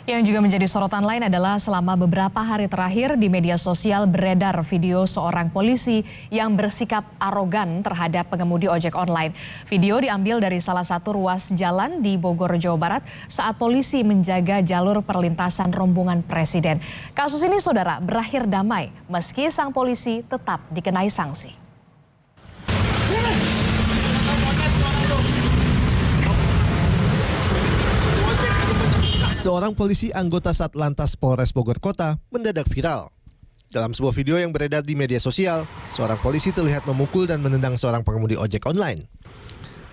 Yang juga menjadi sorotan lain adalah selama beberapa hari terakhir di media sosial beredar video seorang polisi yang bersikap arogan terhadap pengemudi ojek online. Video diambil dari salah satu ruas jalan di Bogor, Jawa Barat saat polisi menjaga jalur perlintasan rombongan presiden. Kasus ini, saudara, berakhir damai meski sang polisi tetap dikenai sanksi. Seorang polisi anggota Satlantas Polres Bogor Kota mendadak viral. Dalam sebuah video yang beredar di media sosial, seorang polisi terlihat memukul dan menendang seorang pengemudi ojek online.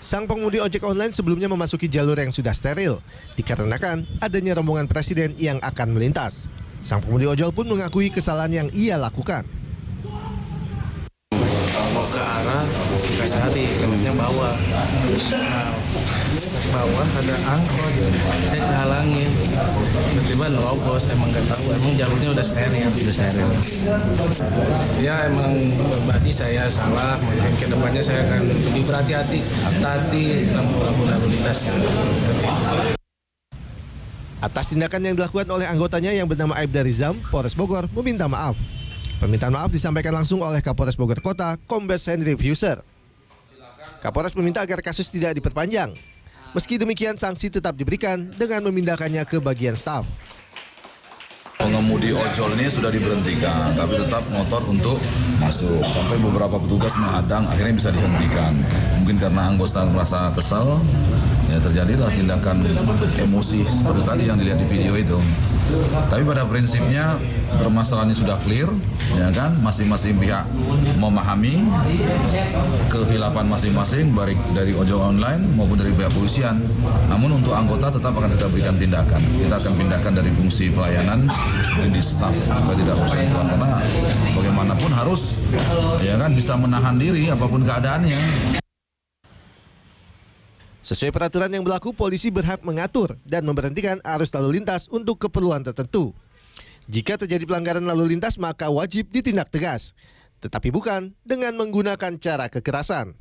Sang pengemudi ojek online sebelumnya memasuki jalur yang sudah steril, dikarenakan adanya rombongan presiden yang akan melintas. Sang pengemudi ojol pun mengakui kesalahan yang ia lakukan. Mau ke arah Sukasari, kemudian bawah. Bawah ada angkot, saya kehalangin, tiba-tiba nerobos, emang nggak tahu, emang jalurnya udah steril. Ya emang pribadi saya salah, mungkin kedepannya saya akan lebih berhati-hati, lampu lalu lintas. Atas tindakan yang dilakukan oleh anggotanya yang bernama Aibda Rizam, Polres Bogor meminta maaf. Permintaan maaf disampaikan langsung oleh Kapolres Bogor Kota, Kombes Henry Fuser. Kapolres meminta agar kasus tidak diperpanjang. Meski demikian, sanksi tetap diberikan dengan memindahkannya ke bagian staf. Pengemudi ojol ini sudah diberhentikan, tapi tetap motor untuk masuk. Sampai beberapa petugas menghadang, akhirnya bisa dihentikan. Mungkin karena anggota merasa kesal, ya terjadilah tindakan emosi seperti tadi yang dilihat di video itu. Tapi pada prinsipnya permasalahannya sudah clear, ya kan? Masing-masing pihak memahami kehilapan masing-masing, baik dari ojol online maupun dari pihak polisian. Namun untuk anggota tetap akan kita berikan tindakan. Kita akan pindahkan dari fungsi pelayanan di staf supaya tidak bersentuhan, karena bagaimanapun harus, ya kan, bisa menahan diri apapun keadaannya. Sesuai peraturan yang berlaku, polisi berhak mengatur dan memberhentikan arus lalu lintas untuk keperluan tertentu. Jika terjadi pelanggaran lalu lintas, maka wajib ditindak tegas, tetapi bukan dengan menggunakan cara kekerasan.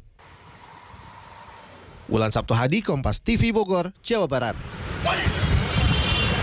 Wulan Sabtu Hadi, Kompas TV Bogor, Jawa Barat.